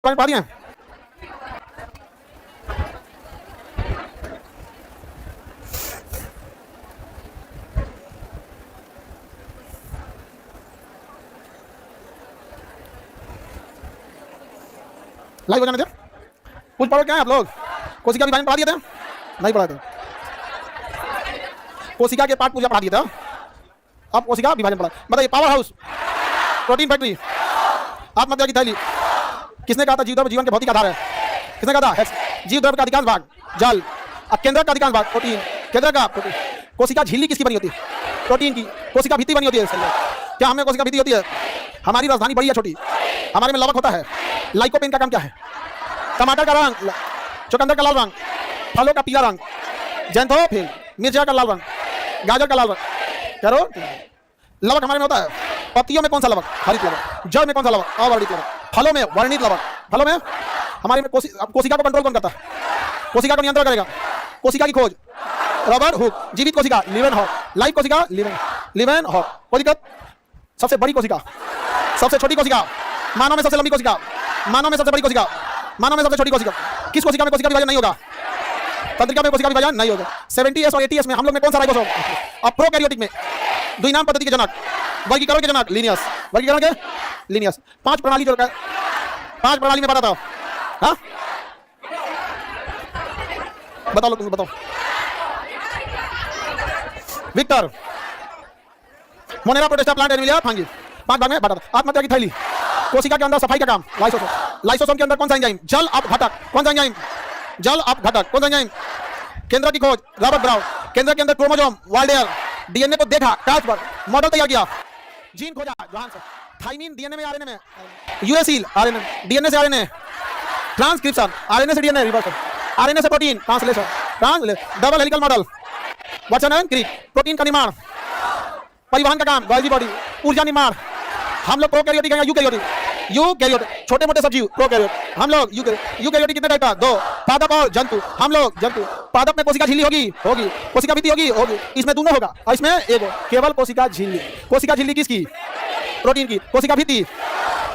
पढ़ा दिए? लाइव हो जाने दे। कुछ पढ़ो क्या है आप लोग? कोशिका विभाजन पढ़ा दिए थे? नहीं पढ़ा थे। कोशिका के पार्ट पूजा पढ़ा दिए थे। अब कोशिका विभाजन पढ़ा। बताइए, पावर हाउस, प्रोटीन फैक्ट्री, आत्महत्या की थैली, किसने कहा था जीव द्रव्य जीवन के भौतिक आधार है? किसने कहा था? जीव द्रव्य का अधिकांश भाग जल, अब केंद्रक का अधिकांश भाग प्रोटीन, केंद्रक का प्रोटीन। कोशिका झिल्ली किसकी बनी होती है? प्रोटीन की। कोशिका भित्ति बनी होती है। क्या हमें कोशिका भित्ति होती है? हमारी राजधानी बड़ी या छोटी? हमारे में लवक होता है। लाइकोपेन का काम क्या है? टमाटर का रंग, चुकंदर का लाल रंग, फलों का पीला रंग, जैंथोफिल, मिर्चा का लाल रंग, गाजर का लाल रंग। करो, लवक हमारे में होता है। पत्तियों में कौन सा लवक? हरित लवक। जड़ में कौन सा लवक? अवर्णित लवक। फलों में वर्णित लवक। फलों में हमारे में कोशिका को कंट्रोल कौन करता है? कोशिका को नियंत्रण करेगा। कोशिका की खोज रॉबर्ट हुक। जीवित कोशिका लीवेनहॉफ। लाइव कोशिका लीवेनहॉफ। कोई दिक्कत? सबसे बड़ी कोशिका, सबसे छोटी कोशिका, मानव में सबसे लंबी कोशिका, मानव में सबसे बड़ी कोशिका, मानव में सबसे छोटी कोशिका। किस कोशिका में कोशिका विभाजन नहीं होगा? तंत्रिका में कोशिका विभाजन नहीं होगा। 70s और 80s में हम लोग में कौन सा राइबोसोम? अब प्रोकैरियोटिक में द्विनाम पद्धति के जनक, वर्गीकरण के जनक लीनियस, वर्गीकरण के लीनियस। 5 प्रणाली जो 5 प्रणाली में बताता हूं। हाँ बताओ लोग, तुम बताओ। विक्टर, Monera, Protista, plant, Animalia, fungi. 5 भाग में बताता। आत्महत्या की थैली, कोशिका के अंदर सफाई का काम, लाइसोसोम। लाइसोसोम के अंदर कौन सा एंजाइम? जल अप घटक। कौन सा एंजाइम? जल अप घटक। कौन सा एंजाइम? केंद्र की खोज रॉबर्ट ब्राउन। केंद्र के अंदर क्रोमोसोम वाल्डेयर। डीएनए को देखा कांच पर, मॉडल तैयार किया, जीन खोजा जोहानसन। थाइमिन डीएनए में, आरएनए में, यूरेसिल आरएनए, डीएनए से आरएनए, ट्रांसक्रिप्शन, आरएनए से डीएनए रिवर्सन, आरएनए से protein translation, double helical model, वचन एंड क्रिक, प्रोटीन का निर्माण, परिवहन का काम, गॉल्गी बॉडी, ऊर्जा निर्माण। हम लोग प्रोकैरियोटिक हैं या यूकैरियोटिक? यूकैरियोटिक, छोटे मोटे सब्जी प्रोकैरियोटिक। हम लोग यूकैरियोटिक कितने टाइप का? 2, पादप और जंतु। हम लोग जंतु। पादप में कोशिका झिल्ली होगी, कोशिका भित्ति होगी, इसमें दोनों होगा और इसमें एक हो, केवल कोशिका झिल्ली। कोशिका झिल्ली किसकी? प्रोटीन की। कोशिका भित्ति,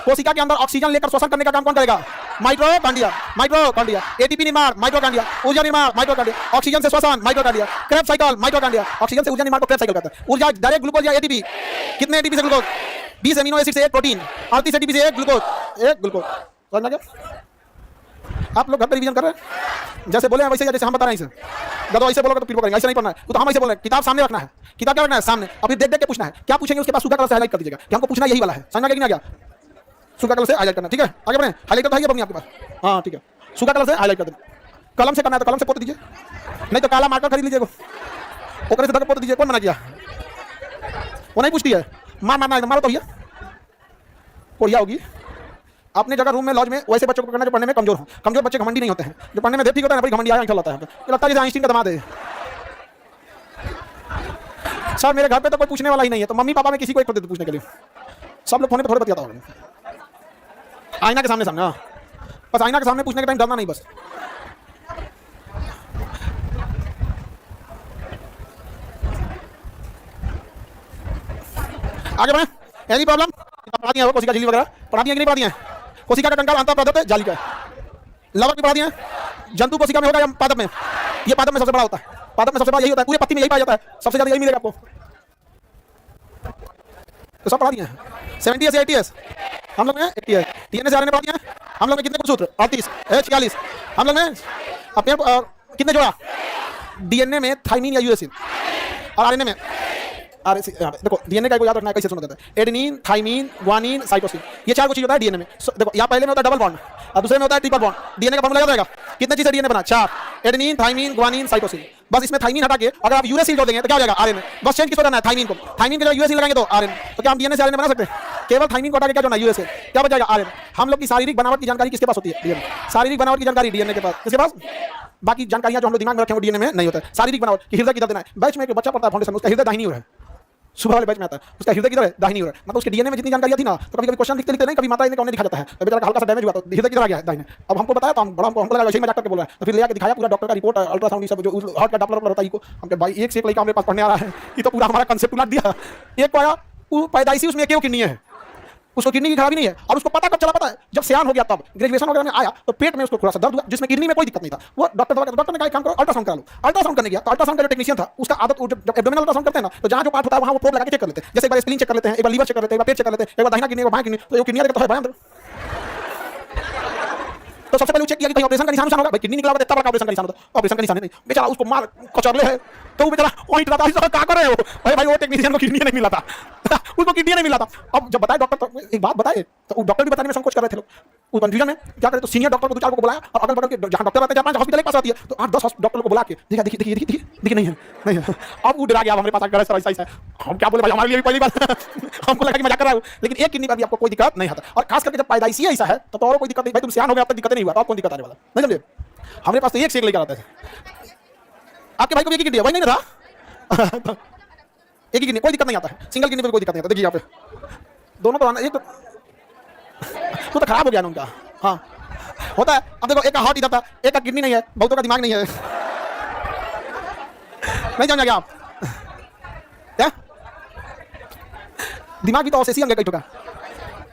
कोशिका के अंदर ऑक्सीजन लेकर श्वसन करने का काम कौन करेगा? माइटोकॉन्ड्रिया। एटीपी निर्माण माइटोकॉन्ड्रिया, ऊर्जा निर्माण माइटोकॉन्ड्रिया, ऑक्सीजन से श्वसन mitochondria, Krebs cycle mitochondria, oxygen से ऊर्जा निर्माण को क्रेब्स साइकिल कहते हैं। ऊर्जा डायरेक्ट ग्लूकोज या एटीपी। कितने एटीपी से ग्लूकोज? 20 अमीनो एसिड से एक प्रोटीन, 38 एटीपी से एक ग्लूकोज। समझ में क्या? आप लोग घर पर रिवीजन कर रहे हैं? जैसे बोले हैं वैसे, जैसे हम बता रहे हैं इसे। जब ऐसे बोलोगे तो फिर करेंगे, ऐसे नहीं पढ़ना है। तो हम ऐसे बोल रहे हैं, किताब सामने रखना है। किताब क्या रखना है? सामने। अब देख देख के पूछना है। क्या पूछेंगे उसके बाद सूखा कलर से हाईलाइट कर दीजिएगा कि हमको पूछना यही वाला है। समझ में क्या? सूखा कलर से हाईलाइट करना, ठीक है? आगे बढ़ें। हाईलाइट तो है अपनी आपके पास? हाँ ठीक है। सूखा कलर से हाईलाइट कर देना। कलम से करना है तो कलम से पोत दीजिए, नहीं तो काला मार्कर खरीद लीजिए। ओकरे से पोत दीजिए। कौन मना किया? वो नहीं पूछती है। मारना है मारो तो भैया, कोरिया होगी। अपने जगह रूम में लॉज में वैसे बच्चों को करना जो पढ़ने में कमजोर हो। कमजोर बच्चे घमंडी नहीं होते हैं। जो पढ़ने में ठीक होता है ना, बड़ी घमंडी आया लगता है। लगता है जैसे आइंस्टीन का दामाद है। सर मेरे घर पे तो कोई पूछने वाला ही नहीं है, तो मम्मी पापा में किसी को एक कर पूछने के लिए। सब लोग फोन पे थोड़े बतियाता होगा। आईना के सामने हाँ। बस आईना के सामने पूछने के टाइम डरना नहीं बस। आगे बढ़े। Any problem? पढ़ा दिया कोशिका झिल्ली वगैरह पढ़ा दिया कि नहीं पढ़ा दिया? कोशिका का कंकाल अंतर पदार्थ जाली का, लवक भी पढ़ा दिया। जंतु कोशिका में होगा या पादप में? ये पादप में सबसे बड़ा होता है। पादप में सबसे बड़ा यही होता है। पूरे पत्ती में यही पाया जाता है। सबसे ज्यादा यही मिलेगा आपको। तो सब पढ़ा दिया। 70s या 80s? हम लोग ने 80s। डीएनए से आरएनए पढ़ा दिया। हम लोग ने कितने सूत्र? 38, 46। हम लोग ने अपने कितने जोड़ा? डीएनए में थाइमिन या यूरेसिल, और आरएनए में देखो डीएनए का याद रखना है, कैसे सुना जाता है? Adenine, thymine, guanine, cytosine. ये 4 चीज होता है डीएनए में। देखो यहाँ पहले में होता है डबल बॉन्ड और दूसरे में होता है ट्रिपल बॉन्ड। डीएनए का फॉर्मूला याद रहेगा। कितने चीज से डीएनए बना? 4। Adenine, thymine, guanine, cytosine. बस इसमें थाइमिन हटा के अगर आप यूरेसिल जोड़ देंगे तो क्या हो जाएगा? आरएनए। बस चेंज किसको करना है? थाइमिन को। थाइमिन के जगह यूरेसिल लगाएंगे तो आरएनए। तो क्या हम डीएनए से आरएनए बना सकते हैं? केवल थाइमिन को हटा के क्या जोड़ना है? यूरेसिल। क्या बच जाएगा? आरएनए। हम लोग की शारीरिक बनावट की जानकारी किसके पास होती है? डीएनए। शारीरिक बनावट की जानकारी डीएनए के पास। किसके पास? बाकी जानकारियां जो हम लोग दिमाग में रखे वो डीएनए में नहीं होता है। शारीरिक बनावट कि हृदय किधर देना है। बैच में एक बच्चा पढ़ता है फाउंडेशन, उसका हृदय दाहिनी ओर है। सुबह वाले बैच में आता है, उसका हृदय किधर है? दाहिनी ओर है। मतलब उसके डीएनए में जितनी जानकारी थी ना, तो कभी-कभी क्वेश्चन लिखते नहीं, कभी माता ने कौन दिखा जाता है, तो बेचारा हल्का सा डैमेज हुआ तो हृदय किधर आ गया है? दाहिने। अब हमको बताया तो हम बड़ा हमको लगा वैसे ही मजाक करके बोला है, तो फिर ले आके दिखाया पूरा डॉक्टर का रिपोर्ट, अल्ट्रासाउंड सब जो हार्ट का डॉपलर होता है को। हमके भाई एक से एक लड़का हमारे पास पढ़ने आ रहा है, ये तो पूरा हमारा कांसेप्ट उलट दिया। एक पाया वो पैदाइशी उसमें क्यों किडनी है, उसको किडनी की खराबी नहीं है। और उसको पता कब चला, पता है जब सियान हो गया, तब ग्रेजुएशन वगैरह में आया तो पेट में उसको थोड़ा सा दर्द हुआ, जिसमें किडनी में कोई दिक्कत नहीं था। वो डॉक्टर ने कहा काम करो, अल्ट्रासाउंड करा लो। अल्ट्रासाउंड करने गया तो अल्ट्रासाउंड का जो टेक्नीशियन था उसका आदत, जब एब्डोमिनल अल्ट्रासाउंड करते हैं ना, तो जहां जो पार्ट होता है वहां वो प्रोब लगा के चेक कर लेते हैं। जैसे एक बार स्प्लीन चेक कर लेते हैं, एक बार लीवर चेक कर लेते हैं, एक बार पेट चेक कर लेते हैं, एक बार दाहिना किडनी, एक बार बायां किडनी, तो ये किडनी देखता है बायां अंदर। तो सबसे पहले चेक किया कि कहीं ऑपरेशन का निशान होगा। भाई किडनी निकला हुआ, इतना बड़ा ऑपरेशन का निशान होता, ऑपरेशन का निशान नहीं। बेचारा उसको मार कचरले है, तो वो बेचारा पॉइंट रहा था, क्या कर रहे हो भाई, वो टेक्नीशियन को किडनी नहीं मिला था उसको किडनी नहीं मिला था। अब जब बताए डॉक्टर, तो एक बात बताए, तो डॉक्टर भी बताने में संकोच कर रहे थे लोग, वो कंफ्यूजन में क्या करे। तो सीनियर डॉक्टर को दो चार को बुलाया, और अगल बगल के जहां डॉक्टर आते हैं, 4-5 हॉस्पिटल के पास आती है, तो 8-10 डॉक्टर को बुला के देखिए देखिए देखिए देखिए नहीं है, नहीं है। अब वो डरा गया, हमारे पास आकर ऐसा ऐसा है, हम क्या बोले भाई, हमारे लिए भी पहली बात हमको लगा कि मजाक कर रहा हूं, लेकिन एक किडनी पर भी आपको कोई दिक्कत नहीं आता। और खास करके जब पैदाइशी ऐसा है तो और कोई दिक्कत नहीं। भाई तुम सियान हो गए, अब तक दिक्कत नहीं हुआ, तो आपको दिक्कत आने वाला नहीं, समझे। हमारे पास तो एक से एक लेकर आता है। आपके भाई को एक ही किडनी है, भाई नहीं था एक ही किडनी, कोई दिक्कत नहीं आता है। सिंगल किडनी पर कोई दिक्कत नहीं आता। देखिए यहाँ पे दोनों तो आना, एक तो खराब हो गया ना उनका। हाँ होता है। अब देखो, एक का हार्ट इधर था, एक का किडनी नहीं है, बहुतों का दिमाग नहीं है नहीं जान गया आप क्या, दिमाग भी तो ऑसेसी अंग है कई का।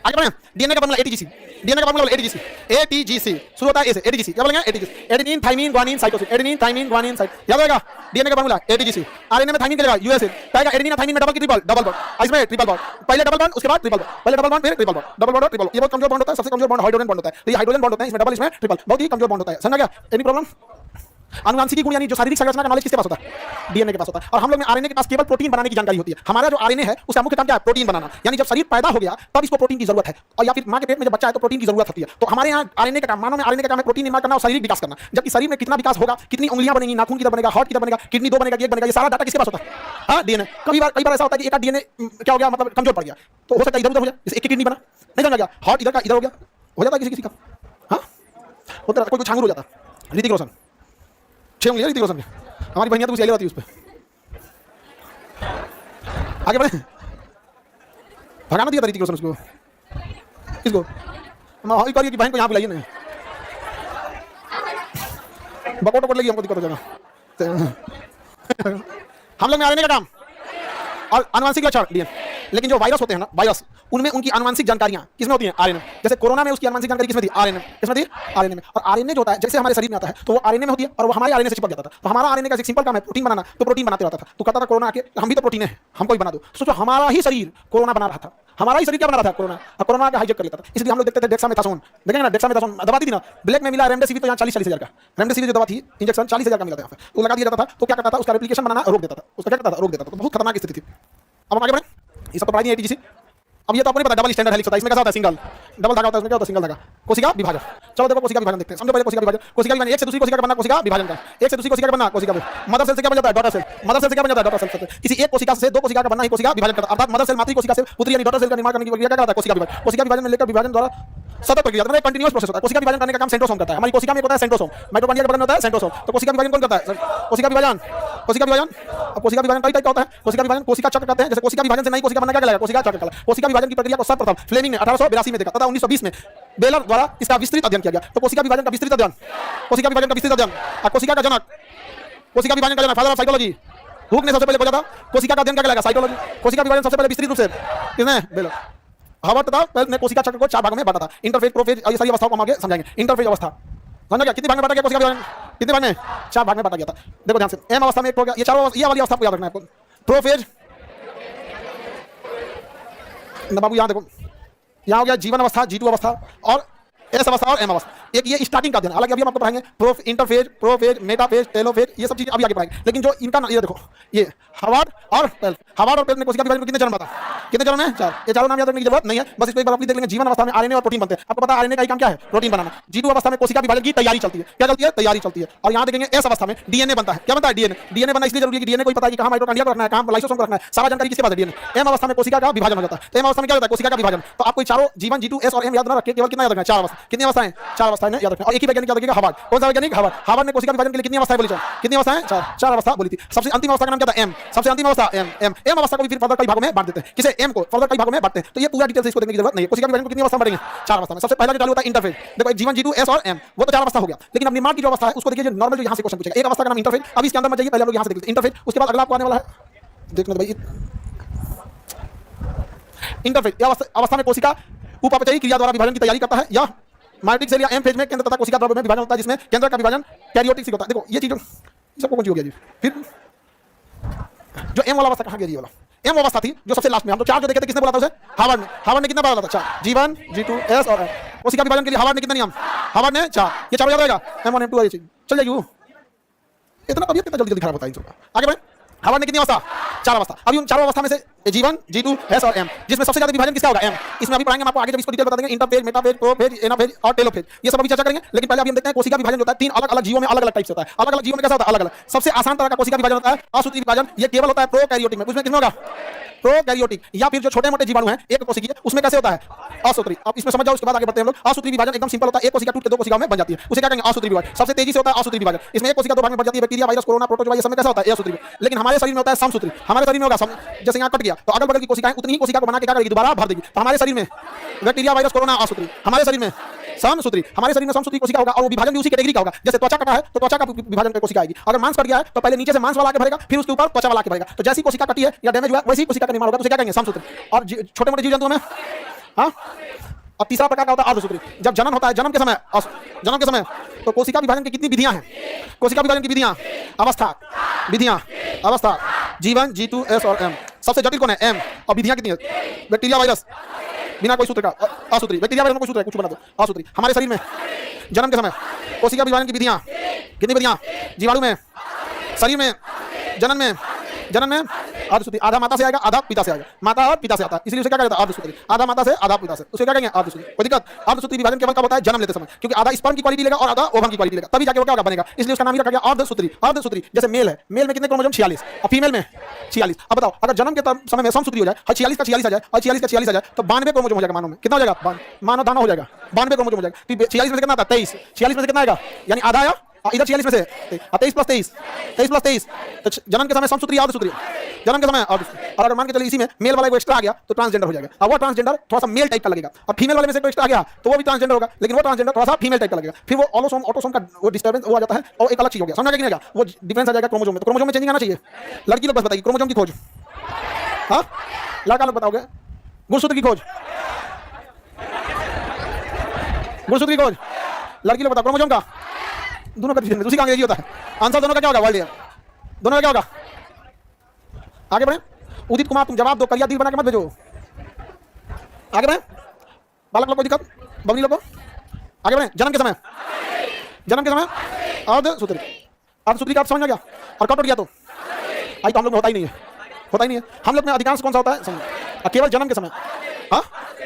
आगे बढ़े। डीएनए का फॉर्मूला एटीजीसी, डीएनए का फॉर्मूला एटीजीसी, एटीजीसी शुरू होता है ए से, एटीजीसी क्या बोलेंगे, ATGC, adenine thymine guanine cytosine, adenine thymine guanine site, याद रहेगा। डीएनए का फॉर्मूला एटीजीसी। आरएनए में थाइमिन के जगह यूएसए कहेगा, एडेनिन थाइमिन में डबल की ट्रिपल, डबल बॉन्ड, इसमें ट्रिपल बॉन्ड, पहले डबल बॉन्ड उसके बाद ट्रिपल बॉन्ड, पहले डबल बॉन्ड फिर triple bond, double bond triple. ये बहुत कमजोर बॉन्ड होता है, सबसे कमजोर बॉन्ड हाइड्रोजन बॉन्ड होता है। तो ये हाइड्रोजन बॉन्ड होता है, इसमें डबल, इसमें ट्रिपल, बहुत ही कमजोर बॉन्ड होता है, समझा गया। Any problem. आनुवांशिकी गुण यानी जो शारीरिक संरचना का नॉलेज किसके पास होता है, डीएनए के पास होता है। और हम लोग में आरएनए के पास केवल प्रोटीन बनाने की जानकारी होती है। हमारा जो आरएनए है उसका मुख्य काम क्या है, प्रोटीन बनाना। यानी जब शरीर पैदा हो गया तब इसको प्रोटीन की जरूरत है, और या फिर मां के पेट में जब बच्चा है तो प्रोटीन की जरूरत होती है। तो हमारे यहाँ आरएनए का काम, मानव में आरएनए का काम है प्रोटीन निर्माण करना और शारीरिक विकास करना। जबकि शरीर में कितना विकास होगा, कितनी उंगलियां बनेंगी, नाखून किधर बनेगा, हार्ट किधर बनेगा, किडनी 2 बनेगा, 1 बनेगा, ये सारा डाटा किसके पास होता है, हाँ डीएनए। कई बार ऐसा होता है कि एक डीएनए क्या हो गया, मतलब कमजोर पड़ गया, तो हो सकता है इधर उधर हो जाए, जैसे एक किडनी बना नहीं समझा गया, हार्ट इधर का इधर हो गया, हो जाता है किसी किसी का, हाँ होता है, कोई छांगुर हो जाता है। ऋतिक रोशन 6 उंगलियां ऋतिक रोशन की, हमारी बहनियां तो कुछ रहती है उस पर। आगे बढ़े। भगाना दिया था ऋतिक रोशन उसको, किसको, की बहन को यहाँ बुलाइए ना, बकोट वकोट लगी, हमको दिक्कत हो जाएगा हम लोग में आरएनए का काम और आनुवंशिक लक्षण डीएनए। लेकिन जो वायरस होते हैं ना, वायरस, उनमें उनकी आनुवंशिक जानकारियां किसमें होती हैं, आरएनए। जैसे कोरोना में उसकी आनुवंशिक जानकारी किसमें थी, आरएनए, किसमें थी, आरएनए में। और आरएनए जो होता है जैसे हमारे शरीर में आता है तो वो आरएनए में होती है, और वो हमारे आरएनए से चिपक जाता था। तो हमारा आरएनए का एक सिंपल काम है प्रोटीन बनाना, तो प्रोटीन बनाते रहता था। तो कहता था कोरोना आके हम भी तो प्रोटीन है, हमको ही बना दो। सोचो हमारा ही शरीर कोरोना बना रहा था, हमारा ही शरीर क्या बना रहा था, कोरोना, और कोरोना का हाईजेक कर लेता था। इसलिए हम लोग देखते थे डेक्सामेथासोन, देखेंगे ना, डेक्सामेथासोन दवा थी ना, ब्लैक में मिला। रेमडेसिविर तो यहाँ 40-40 हज़ार का, रेमडेसिविर जो दवा थी इंजेक्शन 40,000 का मिला था यहाँ पे, तो लगा दिया जाता था। तो क्या करता था, उसका रेप्लिकेशन बनाना रोक देता था, उसका क्या करता था, रोक देता था। तो बहुत खतरनाक स्थिति थी। अब हम आगे बढ़े, ये सब तो पढ़ाई नहीं एटीजीसी। अब ये तो आपको नहीं पता, डबल स्टैंडर्ड हेलिक्स होता है, इसमें कैसा होता है, सिंगल, डबल धागा होता है, इसमें क्या होता है, सिंगल धागा। कोशिका विभाजन, चलो देखो कोशिका विभाजन देखते हैं, समझो पहले कोशिका विभाजन। कोशिका विभाजन, एक से दूसरी कोशिका का बनना कोशिका विभाजन का, एक से दूसरी कोशिका का बनना कोशिका विभाजन। मदर सेल से क्या बन जाता है, डॉटर सेल, मदर सेल से क्या बन जाता है, डॉटर सेल। किसी एक कोशिका से 2 कोशिका का बनना ही कोशिका विभाजन करता है। अर्थात मदर सेल मातृ कोशिका से पुत्री यानी डॉटर सेल का निर्माण करने की प्रक्रिया क्या करता है, कोशिका विभाजन। कोशिका विभाजन में लेकर विभाजन द्वारा सतत प्रक्रिया, मतलब कंटीन्यूअस प्रोसेस होता है। कोशिका विभाजन करने का काम सेंट्रोसोम करता है। हमारी कोशिका में होता है सेंट्रोसोम, माइटोकॉन्ड्रिया का बटन होता है सेंट्रोसोम। तो कोशिका विभाजन कौन करता है, कोशिका विभाजन, कोशिका विभाजन। अब कोशिका विभाजन कई टाइप का होता है। कोशिका विभाजन कोशिका चक्र कहते हैं। जैसे कोशिका विभाजन से नई कोशिका बनना क्या कहलाएगा, कोशिका चक्र कहलाएगा। कोशिका विभाजन की प्रक्रिया को सर्वप्रथम फ्लेमिंग ने 1882 में देखा तथा 1920 में बेलर द्वारा इसका विस्तृत अध्ययन किया गया। तो कोशिका विभाजन का विस्तृत अध्ययन, कोशिका विभाजन का विस्तृत अध्ययन। और कोशिका का जनक, कोशिका विभाजन का जनक, फादर ऑफ साइकोलॉजी, हुक ने सबसे पहले खोजा था। कोशिका का अध्ययन क्या कहलाएगा, साइकोलॉजी। कोशिका विभाजन सबसे पहले विस्तृत रूप से किसने, बेलर। हार्वर्ड तथा ने कोशिका चक्र को 4 भागों में बांटा था, इंटरफेज, प्रोफेज, और ये सारी अवस्थाओं को हम आगे समझाएंगे। इंटरफेज अवस्था समझा गया, कितने भाग में बांटा गया कोशिका विभाजन, कितने भाग में, 4 भाग में बांटा गया था। देखो ध्यान से, एम अवस्था में एक हो गया, ये चारों, ये वाली अवस्था को याद रखना है आपको। प्रोफेज ना बाबू, यहाँ देखो, यहाँ हो गया जीवन अवस्था, G2 अवस्था, और एस अवस्था और एम अवस्था। एक ये स्टार्टिंग का अध्ययन, हालांकि अभी हम आपको पढ़ाएंगे prof, interphase, prophase, metaphase, telophase, ये सब चीजें अभी आगे पढ़ाएंगे। लेकिन जो इनका ये देखो, ये हार्वर्ड और पेल ने कोशिका विभाजन को कितने चरण बताया, कितने चरण में, 4। ये चारों नाम याद रखने की जरूरत नहीं है, बस इसको एक बार आप देख लेंगे। जीवन अवस्था में आरएनए और प्रोटीन बनते हैं, आपको पता है आरएनए का काम क्या है, प्रोटीन बनाना। G2 अवस्था में कोशिका विभाजन की तैयारी चलती है, क्या चलती है, तैयारी चलती है। और यहाँ देखेंगे एस अवस्था में डीएनए बनता है, क्या बनता है, डीएनए। डीएनए बनना इसलिए जरूरी है कि डीएनए को पता है कि कहाँ माइटोकॉन्ड्रिया को रखना है, कहाँ लाइसोसोम को रखना है, सारा जानकारी किसके पास है, डीएनए। एम अवस्था में कोशिका का विभाजन हो जाता है। तो एम अवस्था में क्या होता है, कोशिका का विभाजन। तो आपको चारों जीवन G2, S और M याद ना रखिए, केवल कितना याद रखना है, 4 अवस्था। कितनी अवस्थाएं, 4 अवस्थाएं याद रखना। और एक ही वैज्ञानिक याद रखिएगा, हार्वर्ड। कौन सा वैज्ञानिक, हार्वर्ड। हार्वर्ड ने कोशिका विभाजन के लिए कितनी अवस्थाएं बोली, कितनी अवस्थाएं, 4 अवस्था बोली थी। सबसे अंतिम अवस्था का नाम क्या था, एम। सबसे अंतिम अवस्था एम अवस्था को भी फिर फर्दर कई भागों में बांट देते हैं। किसे, एम को फर्दर कई भागों में बांटते हैं। तो ये पूरा डिटेल से इसको देखने की जरूरत नहीं है। कोशिका विभाजन को कितनी अवस्था में बांटेंगे, 4 अवस्था में। सबसे पहला जो चालू होता है इंटरफेज। देखो जीवन G2, S और M, वो तो 4 अवस्था हो गया। लेकिन अब निर्माण की जो अवस्था है उसको देखिए, नॉर्मल जो यहाँ से क्वेश्चन पूछेगा, एक अवस्था का नाम इंटरफेज। अब इसके अंदर मत जाइए, पहले हम लोग यहाँ से देखते हैं इंटरफेज। उसके बाद अगला आपको आने वाला है, देखना भाई, इंटरफेज अवस्था में कोशिका उपापचयी क्रिया द्वारा विभाजन की तैयारी करता है। यह मायोटिक सेल या एम फेज में केंद्र तथा कोशिका द्रव्य में विभाजन होता है, जिसमें केंद्र का विभाजन कैरियोटिक से होता है। देखो ये चीज सबको कौन सी हो गया जी। फिर जो एम वाला अवस्था कहाँ गया, ये वाला एम अवस्था थी जो सबसे लास्ट में हम लोग चार जो देखे थे, किसने बोला था उसे? हार्वर्ड ने कितना बोला था? 4 G1 G2 S और M। कोशिका विभाजन के लिए हार्वर्ड ने कितने नियम? हार्वर्ड ने 4। ये चारों याद रहेगा, M1 M2 और ये चीज चल जाएगी। इतना तबियत कितना जल्दी खराब होता है इन सबका। आगे बढ़े। हार्वर्ड ने कितनी अवस्था? 4 अवस्था। अभी उन चारों अवस्था में से G1 G2 S और M, जिसमें सबसे ज्यादा विभाजन किसका होगा? M। इसमें अभी पढ़ाएंगे, हम आपको आगे जब इसको डिटेल बता देंगे, इंटरफेज, मेटाफेज, प्रोफेज, एनाफेज और टेलोफेज, ये सब अभी चर्चा करेंगे। लेकिन पहले अभी हम देखते हैं कोशिका विभाजन होता है 3 अलग अलग जीवों में अलग अलग टाइप से होता है। अलग अलग जीवों में कैसा होता है? अलग अलग। सबसे आसान तरह का कोशिका विभाजन होता है असूत्री विभाजन। ये केवल होता है प्रोकैरियोटिक में। उसमें किसमें होगा? प्रोकैरियोटिक। या फिर जो छोटे मोटे जीवाणु हैं एक कोशिकीय, उसमें कैसे होता है? असूत्री। अब इसमें समझ जाओ, उसके बाद आगे बढ़ते हैं हम लोग। असूत्री विभाजन एकदम सिंपल होता है, एक कोशिका टूट के 2 कोशिकाओं में बन जाती है, उसे क्या कहेंगे? असूत्री विभाजन। सबसे तेजी से होता है असूत्री विभाजन। इसमें एक कोशिका 2 भाग में बन जाती है। बैक्टीरिया, वायरस, कोरोना, प्रोटोजोआ, ये सब में कैसा होता है? असूत्री। लेकिन हमारे शरीर में होता है समसूत्री। हमारे शरीर में होगा जैसे यहाँ कट गया तो अगल बगल की कोशिकाएं उतनी ही कोशिका को बना के क्या करेगी? दोबारा भर देगी। तो हमारे शरीर में बैक्टीरिया, वायरस, कोरोना असूत्री, हमारे शरीर में समसूत्री। हमारे शरीर में समसूत्री कोशिका होगा और वो विभाजन भी उसी कैटेगरी का होगा। जैसे त्वचा कटा है तो त्वचा का विभाजन की कोशिका आएगी। अगर मांस कट गया है तो पहले नीचे से मांस वाला आके भरेगा, फिर उसके ऊपर त्वचा वाला आके भरेगा। तो जैसी कोशिका कटी है या डैमेज हुआ वैसी कोशिका का निर्माण होगा, तो उसे क्या कहेंगे? समसूत्री। और छोटे मोटे जीव जंतुओं में हाँ। और तीसरा प्रकार का होता है अर्धसूत्री। जब जनन होता है, जन्म के समय तो कोशिका विभाजन की कितनी विधियां हैं? कोशिका विभाजन की विधियां, अवस्था, विधियां, अवस्था G1 G2 S और M। सबसे जटिल कौन है? M। और विधियां कितनी है? बैक्टीरिया, वायरस बिना कोई सूत्र का असूत्री। बैक्टीरिया, वायरस में कोई सूत्र है, कुछ बना दो, असूत्री। हमारे शरीर में जन्म के समय कोशिका विभाजन की विधियां, कितनी विधियां? जीवाणु में, शरीर में, जनन में अर्धसूत्री। आधा माता से आएगा, आधा पिता से आएगा। माता और पिता से आता है, इसलिए उसे क्या कहते हैं? अर्धसूत्री। आधा माता से, आधा पिता से, उसे क्या कहेंगे? अर्धसूत्री। कोई दिक्कत? अर्धसूत्री विभाजन केवल कब होता है? जन्म लेते समय, क्योंकि आधा स्पर्म की क्वालिटी लेगा और आधा ओवम की क्वालिटी लेगा, तभी जाके वो क्या होगा? बनेगा। इसलिए उसका नाम ही रखा गया अर्धसूत्री। अर्धसूत्री। जैसे मेल है, मेल में कितने क्रोमोसोम? 46 और फीमेल में 46। अब बताओ, अगर जन्म के समय में समसूत्री हो जाए और 46 का 46 आ जाए और 46 का 46 आ जाए तो 92 क्रोमोसोम हो जाएगा। मानव में कितना हो जाएगा? मानव दाना हो जाएगा, 92 क्रोमोसोम हो जाएगा। 46 में से कितना आता है? 23। 46 में से कितना आएगा? यानी आधा आया, इधर 46 में से 23 प्लस 23 तो जन्म के समय समसूत्री, अर्धसूत्री। जन्म के समय और अगर मान के चलिए इसी में मेल वाला एक्स्ट्रा आ गया तो ट्रांसजेंडर हो जाएगा। अब वो ट्रांसजेंडर थोड़ा सा मेल टाइप का लगेगा, और फीमेल वाले में से कोई एक्स्ट्रा आ गया तो वो भी ट्रांसजेंडर होगा, लेकिन वो ट्रांसजेंडर थोड़ा सा फीमेल टाइप का लगेगा। फिर वो ऑलोसोम, ऑटोसोम का वो डिस्टर्बेंस वो आ जाता है और एक अलग चीज हो गया। समझ में नहीं, वो डिफरेंस आ जाएगा क्रोमोसोम में। तो क्रोमोसोम में चेंजिंग आना चाहिए। लड़की लोग बस बताइए क्रोमोसोम की खोज, हाँ लड़का लोग बताओगे? गुणसूत्र की खोज, गुणसूत्र की खोज। लड़की लोग बताओ क्रोमोसोम का, दोनों का उसी का अंग्रेजी होता है। आंसर दोनों का क्या होगा? World year. दोनों का क्या होगा? आगे बढ़े। उदित कुमार तुम जवाब दो, करिया दिल बना के मत भेजो। आगे बढ़े। बालक लोग को दिक्कत, बबली लोग को आगे बढ़े। जन्म के समय अर्धसूत्री। अर्धसूत्री का समझ में गया? और कब टूट गया तो आई तो हम लोग में होता ही नहीं है। हम लोग में अधिकांश कौन सा होता है? समझ। केवल जन्म के समय। हाँ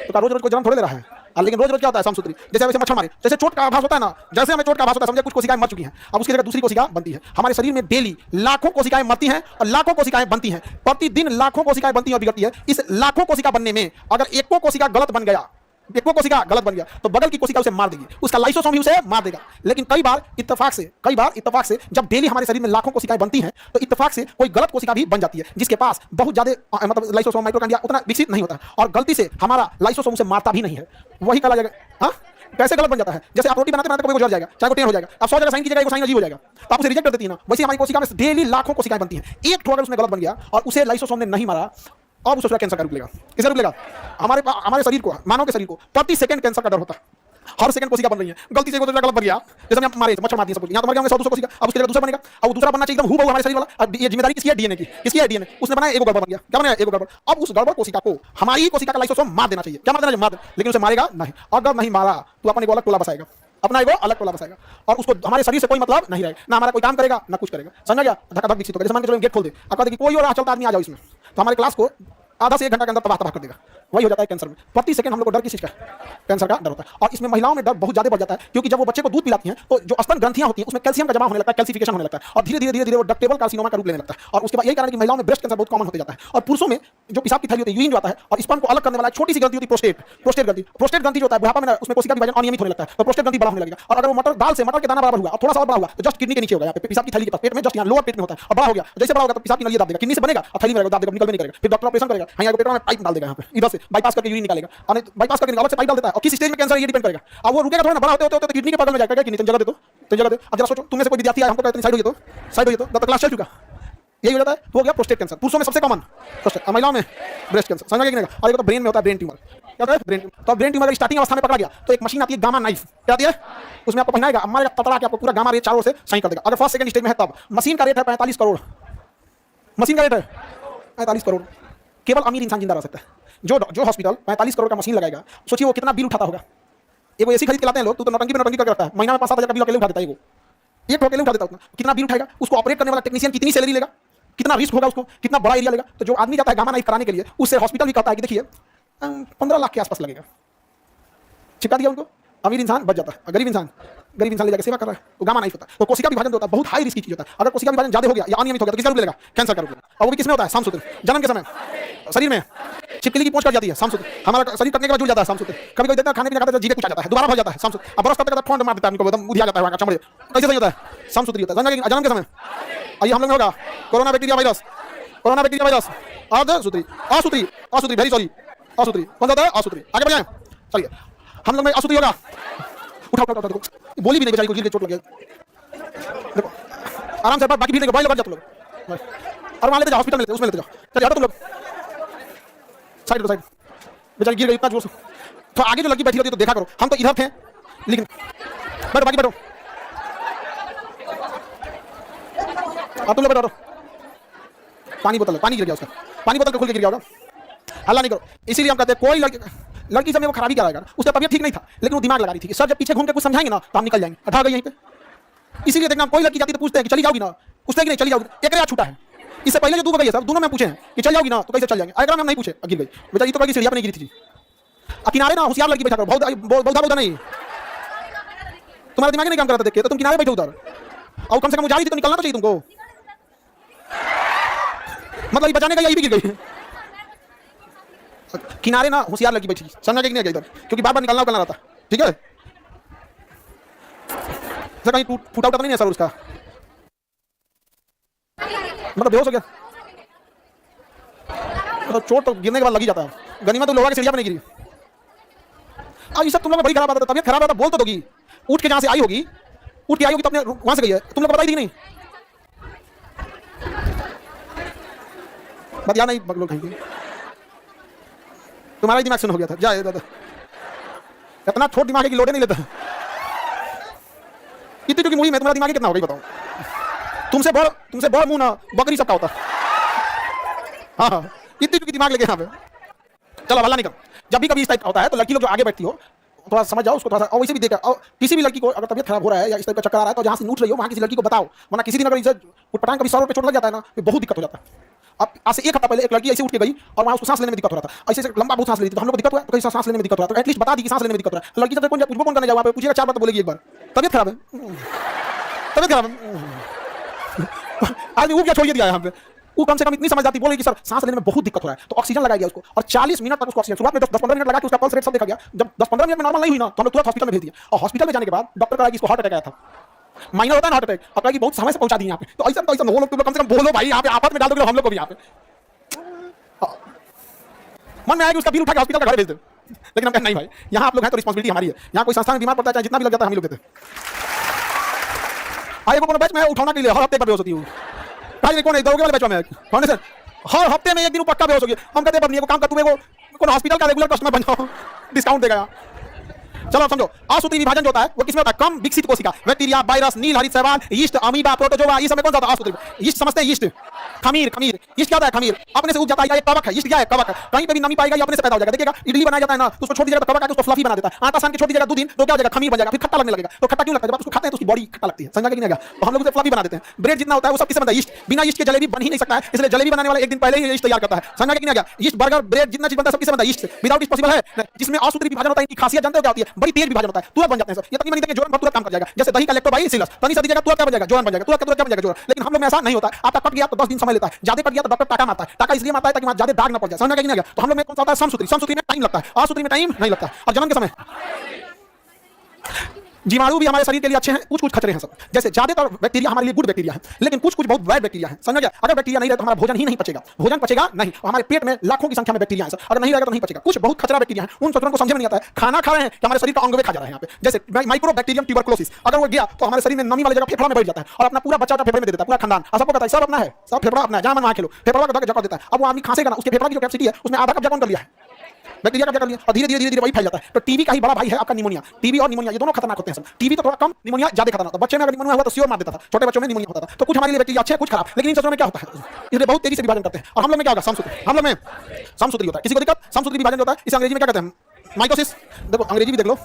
तो रोज रोज को जन्म थोड़े ले रहा है, लेकिन रोज रोज क्या होता है? समसूत्री। जैसे वैसे मच्छर मारे, जैसे चोट का आभास होता है ना, जैसे हमें चोट का आभास होता है, समझे कुछ कोशिकाएं मर चुकी हैं, अब उसकी जगह दूसरी कोशिका बनती है। हमारे शरीर में डेली लाखों कोशिकाएं मरती हैं और लाखों कोशिकाएं बनती हैं। प्रतिदिन लाखों कोशिकाएं बनती हैं और बिगड़ती है। इस लाखों कोशिका बनने में अगर एको कोशिका गलत बन गया तो बगल की कोशिका उसे मार देगी, उसका लाइसोसोम ही उसे मार देगा। लेकिन कई बार इत्तेफाक से जब डेली हमारे शरीर में लाखों कोशिकाएं बनती हैं तो इत्तेफाक से कोई गलत कोशिका भी बन जाती है, जिसके पास बहुत ज्यादा मतलब लाइसोसोम, माइटोकॉन्ड्रिया उतना विकसित नहीं होता और गलती से हमारा लाइसोसोम उसे मारता भी नहीं है। वही कहा जाएगा। हाँ कैसे गलत बन जाता है? जैसे आप रोटी बनाते कोई जल जाएगा, चाहे वो टेन हो जाएगा, आप 100 जगह साइन कीजिएगा, साइन अजीब हो जाएगा, तो आप उसे रिजेक्ट कर देती है ना। वैसे हमारी कोशिका में डेली लाखों कोशिकाएं बनती हैं, एक ठो अगर उसमें गलत बन गया और उसे लाइसोसोम ने नहीं मारा, अब उसे कैंसर का रूप लेगा। किसका रूप लेगा? हमारे शरीर को, मानव के शरीर को प्रति सेकंड कैंसर का डर होता है। हर सेकंड कोशिका बन रही है, गलती से कोई गलत बन गया, जैसे हम मारे मच्छर मार दिए सब कुछ, यहाँ तो मर गया 100-200 कोशिका, अब उसकी जगह दूसरा बनेगा, अब वो दूसरा बनना चाहिए एकदम हूबहू हमारे शरीर वाला। अब ये जिम्मेदारी किसकी है? डीएनए की। किसकी है? डीएनए। उसने बनाया, एगो गड़बड़ बन गया। क्या बनाया? एगो गड़बड़। अब उस गड़बड़ कोशिका को हमारी कोशिका का लाइसोसोम मार देना चाहिए। क्या मार देना चाहिए? मार, लेकिन उसे मारेगा नहीं। अगर नहीं मारा तो अपने को अलग टोला बसाएगा, और उसको हमारे शरीर से कोई मतलब नहीं रहेगा, ना हमारा कोई काम करेगा ना कुछ करेगा। समझ गया? धक्का धक विकसित होगा। जैसे मान के चलो गेट खोल दे, अब देखिए कोई और चलता आदमी आ जाओ इसमें, तो हमारे क्लास को आधा से 1 घंटा के अंदर तबाह कर देगा। वही हो जाता है कैंसर में। प्रति सेकंड हम लोग को डर किस चीज का? कैंसर का डर होता है। और इसमें महिलाओं में डर बहुत ज्यादा बढ़ जाता है, क्योंकि जब वो बच्चे को दूध पिलाती हैं तो जो स्तन ग्रंथियां होती हैं उसमें कैल्शियम का जमा होने लगता है, कैल्सिफिकेशन होने लगता है, और धीरे धीरे वो डक्टेबल कार्सिनोमा का रूप लेने लगता है। और उसके बाद यही कारण है कि महिलाओं में ब्रेस्ट कैंसर बहुत कॉमन होते जाता है। और पुरुषों में जो पेशाब की थैली होती है, यूरिन जो आता है, और स्पर्म को अलग करने वाला छोटी सी ग्रंथि होती है, प्रोस्टेट ग्रंथि जो होता है बुढ़ापा में उसमें कोशिका विभाजन अनियमित होने लगता है, तो प्रोस्टेट ग्रंथि बड़ा होने लगेगा। और अगर वो मटर के दाना बराबर हुआ और थोड़ा सा और बड़ा हुआ तो जस्ट किडनी के नीचे होगा, पेशाब की थैली के पास, पेट में जस्ट यहाँ लोअर पेट में होता है, और बड़ा हो गया, जैसे बड़ा होगा तो पेशाब की नली दाब देगा, किडनी से बनेगा और थैली में दाब देगा, निकल नहीं करेगा। फिर डॉक्टर ऑपरेशन करेगा, यहाँ पेट में पाइप डाल देगा, यहाँ पे इधर से बाईपास करके यूरिन निकालेगा, और बाईपास करके अलग से पाइप डाल देता है। और किस स्टेज में कैंसर ये डिपेंड करेगा। अब वो रुकेगा थोड़ा ना, बड़ा होते तो किडनी के बगल में जाएगा, किडनी जगह दे दो। अब जरा सोचो, तुम में से कोई विद्यार्थी आया, हमको कहते हैं साइड हो तो, द क्लास चल चुका, यही हो जाता है, तो हो गया प्रोस्टेट कैंसर। पुरुषों में सबसे कॉमन प्रोस्टेट, महिलाओं में ब्रेस्ट कैंसर। समझ में नहीं? और एक तो ब्रेन में होता है ब्रेन ट्यूमर। क्या होता है? Brain tumour. तो ब्रेन ट्यूमर अगर स्टार्टिंग अवस्था में पकड़ा गया तो एक मशीन आती है गामा नाइफ, क्या आती है? उसमें आपको पहनाएगा, मारेगा, ततड़ा के आपको पूरा गामा रे चारों से सही कर देगा। अगर फर्स्ट सेकंड स्टेज में है तब मशीन का रेट है 45 करोड़। मशीन का रेट है 45 करोड़। केवल अमीर इंसान जिंदा रह सकता है। जो हॉस्पिटल 45 करोड़ का मशीन लगाएगा, सोचिए वो कितना बिल उठाता होगा। एगो एसी खरीद के लाते हैं लोग, तू तो नौटंकी करके करता है, महीना में 5-7 हज़ार का बिल अकेले उठा देता है। एक अकेले उठा देता है, कितना बिल उठाएगा? उसको ऑपरेट करने वाला टेक्नीशियन कितनी सैलरी लेगा, कितना रिस्क होगा उसको, कितना बड़ा एरिया लेगा। तो जो आदमी जाता है गामा नाइफ कराने के लिए, उससे हॉस्पिटल भी कहता है कि देखिए 15 लाख के आसपास लगेगा। चिपका दिया उनको, अमीर इंसान बच जाता है, गरीब इंसान ले जाकर सेवा कर रहा है। तो गामा नाइफ होता है। तो कोशिका विभाजन होता है, बहुत हाई रिस्क की चीज होता है। अगर कोशिका विभाजन ज्यादा हो गया या अनियमित हो गया तो किसका रूप लेगा? कैंसर का रूप लेगा। और वो भी किसमें होता है? सामसूत्र। जन्म के समय शरीर में छिपकली की पहुंच कर जाती है, सामसूत्र। हमारा शरीर कटने के बाद जुड़ जाता है, सामसूत्र। कभी कभी देता है खाने पीने खाता है, जीवे कुछ आ जाता है, दोबारा भर जाता है, सामसूत्र। अब बरस करते ठंड मार देता है, हमको मुझे आ जाता है चमड़े। कैसे सही होता है? सामसूत्री होता है। जन्म के समय आइए हम लोग में होगा कोरोना बैक्टीरिया वायरस, असूत्री वेरी सॉरी, असूत्री कौन सा होता है? असूत्री। आगे बढ़ जाए, चलिए हम लोग में असूत्री होगा। उठा देखो, बोली भी नहीं बेचारी को, गिर के चोट लगे। देखो आराम से, बाकी भीड़ देखो, भाई लोग जाते लोग और वहां लेते जाओ हॉस्पिटल में, लेते उसमें लेते जाओ। चलिए हटो तुम लोग, साइड बेचारी गिर गई इतना जोर से। तो आगे जो लड़की बैठी होती है तो देखा करो, हम तो इधर थे लेकिन बैठो, बाकी बैठो, अब तुम लोग बैठो। पानी बोतल गिर गया उसका, पानी बोतल खोल के गिर गया होगा, हल्ला नहीं करो। इसीलिए हम कहते हैं कोई लड़की समय वो खराबी कराएगा, उसका तबियत ठीक नहीं था लेकिन वो दिमाग लगा रही थी। सर जब पीछे घूम के कुछ समझाएंगे ना तो हम निकल जाएंगे, अठा गई यहीं पे। इसीलिए देखना कोई लड़की जाती तो पूछते हैं कि चली जाओगी ना, पूछते हैं कि नहीं चली जाओगी। एक रेया छूटा है, इससे पहले जो 2 गई है सब, दोनों में पूछे हैं कि चल जाओगी ना तो कैसे चल जाएंगे। अगर हम नहीं पूछे गिर गई बेचारी, तो कभी सीढ़िया पे नहीं गिरी थी। किनारे ना होशियार लड़की बैठा करो, बहुत नहीं, तुम्हारा दिमाग नहीं काम करता देख के, तो तुम किनारे बैठो उधर। और कम से कम जा रही थी तो निकलना तो चाहिए तुमको, मतलब ये बचाने का यही भी गिर गई। किनारे ना होशियार लड़की बैठी, समझा कि नहीं इधर, क्योंकि बार बार निकलना रहता। ठीक है, कहीं फूटा उठा तो नहीं है सर उसका, मतलब बेहोश हो गया। तो चोट तो गिरने के बाद लगी जाता है, गनीमत तो लोहा की सीढ़िया पर नहीं गिरी। अब ये सब तुम लोग बड़ी खराब बात है, तबियत खराब है बोल तो दोगी, उठ के जहां से आई होगी तो अपने वहां से गई है, तुम लोग को बताई थी नहीं? बात याद नहीं लोग कहेंगे, तुम्हारा दिमाग सुन हो गया था। जा इतना छोट दिमाग है कि लोडे नहीं लेता। इतनी टुकी मुड़ी में तुम्हारा दिमाग कितना होगा बताओ? तुमसे बड़ मुंह ना बकरी सबका होता। हाँ, इतनी टुकी दिमाग लेके यहाँ पे। चलो हल्ला नहीं कर। जब भी कभी इस टाइप का होता है तो लड़की लोग जो आगे बैठती हो थोड़ा समझ जाओ उसको, थोड़ा सा। और वैसे भी देखा, और किसी भी लड़की को अगर तबियत खराब हो रहा है या इस टाइप का चक्कर आ रहा है तो जहाँ से नूट रही हो वहाँ किसी लड़की को बताओ, वरना किसी दिन अगर इसे उठपटांग कभी सर पे चोट लग जाता है ना तो बहुत दिक्कत हो जाता है। अब आज से 1 हफ्ता पहले एक लड़की ऐसे उठ के गई और वहाँ उसको सांस लेने में दिक्कत हो रहा था, ऐसे लंबा बहुत सांस लेती, तो हम लोग दिक्कत हुआ तो कैसे सांस लेने में दिक्कत हो रहा है, तो एटलीस्ट बता दी कि सांस लेने में दिक्कत हो रहा है। लड़की जब कौन करने जाओ वहाँ पे पूछेगा 4 बार तो बोलेगी एक बार तबियत खराब है, आदमी वो क्या छोड़ दिया यहाँ पे। वो कम से कम इतनी समझ जाती, बोलेगी सर सांस लेने में बहुत दिक्कत हो रहा है, तो ऑक्सीजन लगाया गया उसको और 40 मिनट तक उसको ऑक्सीजन, शुरुआत में 10-15 मिनट लगा के उसका पल्स रेट सब देखा गया। जब 10-15 मिनट में नॉर्मल नहीं हुई ना तो हम लोग तुरंत हॉस्पिटल में भेज दिया। और हॉस्पिटल में जाने के बाद डॉक्टर कहा कि इसको हार्ट अटैक आया था, माइनर होता है ना हार्ट अटैक, और कहा कि बहुत समय से पहुंचा दी यहाँ पे। तो ऐसा वो लोग तुम लोग कम से कम बोलो भाई, यहाँ पे आफत में डाल दोगे हम लोग को भी यहाँ पे। मन में आया कि उसका बिल उठा के हॉस्पिटल का घर भेज दे, लेकिन हम कहते नहीं भाई, यहाँ आप लोग हैं तो रिस्पांसिबिलिटी हमारी है। यहाँ कोई संस्था में बीमार पड़ता है जितना भी लग जाता है हम लोग देते हैं। आइए को बैच में उठाना के लिए हर हफ्ते पर बेहोश होती हूँ। भाई कौन है दौड़ने वाले बैच में? कौन है सर? हर हफ्ते में एक दिन पक्का बेहोश होगी। हम कहते हैं काम कर, तुम्हें को हॉस्पिटल का रेगुलर कस्टमर बन जाओ, डिस्काउंट देगा। चलो समझो, असूत्री विभाजन जो होता है वो किसमें होता है? कम विकसित कोशिका, बैक्टीरिया, वायरस, नील हरित शैवाल, यीस्ट, अमीबा, प्रोटोजोआ, ये सब में कौन सा होता है? असूत्री। यीस्ट समझते हैं, यीस्ट खमीर। यीस्ट क्या होता है? खमीर अपने से उग जाता है, ये कवक है। यीस्ट क्या है? कवक है, कहीं पे भी नमी पाएगा ये अपने से पैदा हो जाएगा। देखिएगा इडली बनाया जाता है ना तो उसको छोड़ दीजिएगा तो कवक है उसको फ्लफी बना देता है। आटा सान के छोड़ दीजिएगा 2 दिन तो क्या हो जाएगा? खमीर बन जाएगा, फिर खट्टा लगने लगेगा। तो खट्टा क्यों लगता है? जब आप उसको खाते हैं तो उसकी बॉडी खट्टा लगती है, समझा कि नहीं आएगा? तो हम लोग उसे फ्लफी बना देते हैं। ब्रेड जितना होता है वो सब किससे बनता है? यीस्ट। बिना यीस्ट के जलेबी बन ही नहीं सकता है, इसलिए जलेबी बनाने वाला एक दिन पहले ही यीस्ट तैयार करता है, समझा कि नहीं आएगा? यीस्ट, बर्गर, ब्रेड जितना चीज बनता है सब किससे बनता है? यीस्ट से। विदाउट यीस्ट पॉसिबल है? जिसमें असूत्री विभाजन होता है इनकी खासियत जानते हो क्या होती है? बड़ी तेज विभाजन होता है, तुरंत बन जाते हैं सर। ये तकनीक नहीं कि जोरन तुरंत काम कर जाएगा, जैसे दही का लैक्टोबाइसिलस तनी सा दीजिएगा तुरंत क्या बन जाएगा? जोरन बन जाएगा, तुरंत क्या बन जाएगा? जोरन। लेकिन हम लोग में ऐसा नहीं होता। आपका कट गया तो 10 दिन समय लेता है, ज्यादा कट गया तो डॉक्टर टाका मारता है। टाका इसलिए मारता है ताकि वहां ज्यादा दाग ना पड़ जाए, समझ में नहीं आएगा? तो हम लोग में कौन सा होता है? समसूत्री। समसूत्री में टाइम लगता है, असूत्री में टाइम नहीं लगता। और जन्म के समय जीवाणु भी हमारे शरीर के लिए अच्छे हैं, कुछ कुछ खतरे हैं सब। जैसे ज्यादातर बैक्टीरिया हमारे लिए गुड बैक्टीरिया है, लेकिन कुछ कुछ बहुत बैड बैक्टीरिया है। समझ गया? अगर बैक्टीरिया नहीं रहे तो हमारा भोजन ही नहीं पचेगा, भोजन पचेगा नहीं। हमारे पेट में लाखों की संख्या में बैक्टीरिया है, अगर नहीं रहेगा तो नहीं पचेगा। कुछ बहुत खतरा बैक्टीरिया है, उन शत्रुओं को समझ में नहीं आता है। खाना खा रहे हैं कि हमारे शरीर का अंग खा जा रहा है यहाँ पे। जैसे माइक्रोबैक्टीरियम ट्यूबरकुलोसिस, अगर वो गया तो हमारे शरीर में नमी वाली जगह फेफड़ा में बैठ जाता है और अपना पूरा बच्चा फेफड़े में दे देता है, पूरा खानदान। सबको पता है, सब अपना है, सब फेफड़ा अपना है, जहां मन वहां खेलो, फेफड़ा का जगह देता है। अब वो आदमी खांसेगा ना, उसके फेफड़ा की जो कैपेसिटी है उसमें आधा कब्जा कौन कर लिया है? बैक्टीरिया कब्जा कर लिया, और धीरे धीरे धीरे धीरे वही फैल जाता है। तो टीबी का ही बड़ा भाई है आपका निमोनिया। टीबी और निमोनिया ये दोनों खतरनाक होते हैं सब। टीबी तो थोड़ा कम, निमोनिया ज्यादा खतरनाक होता है। बच्चे में अगर निमोनिया हुआ तो सियोर मार देता था, छोटे बच्चों में निमोनिया होता था। तो कुछ हमारे लिए बैक्टीरिया अच्छे, कुछ खराब, लेकिन इन शत्रुओं में क्या होता है, इसलिए बहुत तेजी से विभाजन करते हैं। और हम लोग में क्या होगा? समसूत्री। हम लोग में समसूत्री होता है। किसी को दिक्कत? समसूत्री विभाजन होता है। इसे अंग्रेजी में क्या कहते हैं? माइटोसिस। देखो अंग्रेजी भी देख लो,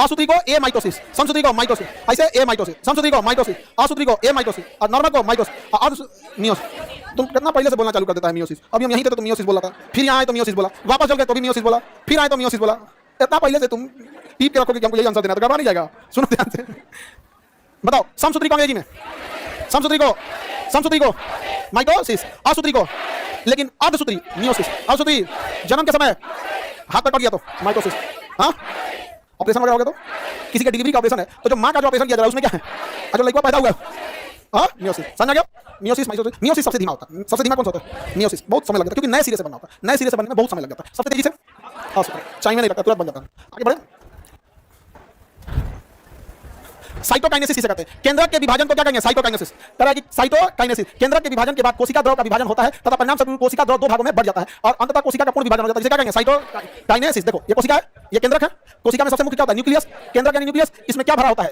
असूत्री को ए माइटोसिस, समसूत्री को माइटोसिस, ऐसे ए माइटोसिस, समसूत्री को माइटोसिस, असूत्री को ए माइटोसिस और नॉर्मल को माइटोसिस और मियोसिस। तुम कितना पहले से बोलना चालू कर देता है मियोसिस। अभी हम यहीं थे तो मियोसिस बोला था, फिर यहाँ आए तो मियोसिस बोला, वापस चल गए तो भी मियोसिस बोला, फिर आए तो मियोसिस बोला। इतना पहले से तुम टीप के रखोगे कि हमको यही आंसर देना, तो गड़बड़ा नहीं जाएगा। सुनो ध्यान से, बताओ समसूत्री को अंग्रेजी में, समसूत्री को माइटोसिस, असूत्री को, लेकिन अर्धसूत्री मियोसिस। असूत्री जन्म के समय हाथ पर कट गया तो माइटोसिस। हाँ, ऑपरेशन वगैरह हो गया तो किसी का डिलीवरी का ऑपरेशन है तो जो मां का जो ऑपरेशन किया जा रहा है उसमें क्या है? जो लड़का पैदा हुआ है, हाँ मियोसिस। समझ आ गया? Meiosis, mitosis. मियोसिस सबसे धीमा होता है। सबसे धीमा कौन सा होता है? मियोसिस। बहुत समय लग जाता है क्योंकि नए सिरे से बनना होता है। नए सिरे से बनने में बहुत समय लग जाता है। सबसे तेजी से चाइना नहीं लगता, तुरंत बन जाता है। आगे बढ़े, साइटोकाइनेसिस इसे कहते हैं। केंद्रक के विभाजन को क्या कहेंगे? साइटोकाइनेसिस। तरह की साइटोकाइनेसिस, केंद्रक के विभाजन के बाद कोशिका द्रव का विभाजन होता है तथा परिणाम स्वरूप कोशिका द्रव दो भागों में बढ़ जाता है और अंततः कोशिका का पूर्ण विभाजन हो जाता है। इसे क्या कहेंगे? साइटोकाइनेसिस। देखो ये कोशिका है, ये केंद्रक है। कोशिका में सबसे मुख्य क्या होता है? न्यूक्लियस। केंद्रक यानी न्यूक्लियस, इसमें क्या भरा होता है?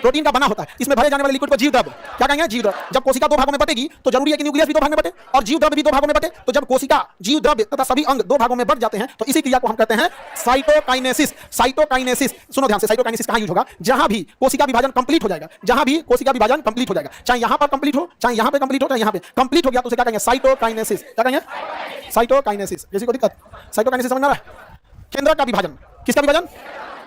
प्रोटीन का बना होता है। इसमें भरे जाने वाले लिक्विड को जीव द्रव्य क्या कहेंगे? जीव द्रव्य। जब कोशिका दो भागों में बटेगी तो जरूरी है कि न्यूक्लियस भी दो भाग में बटे और जीव द्रव्य भी दो भागों में बटे। तो जब कोशिका, जीव द्रव्य तथा सभी अंग दो भागों में बट जाते हैं तो इसी क्रिया को हम कहते हैं साइटोकाइनेसिस। साइटोकाइनेसिस, सुनो ध्यान से, साइटोकाइनेसिस कहां यूज होगा? जहां भी कोशिका विभाजन कंप्लीट हो जाएगा, जहां भी कोशिका विभाजन कंप्लीट हो जाएगा, चाहे यहां पर कंप्लीट हो, चाहे यहां पे कंप्लीट हो, चाहे यहां पे कंप्लीट हो गया तो उसे क्या कहेंगे? साइटोकाइनेसिस। क्या कहेंगे? साइटोकाइनेसिस। किसी को दिक्कत? साइटोकाइनेसिस समझ में आ रहा है? केंद्रक का विभाजन, किसका विभाजन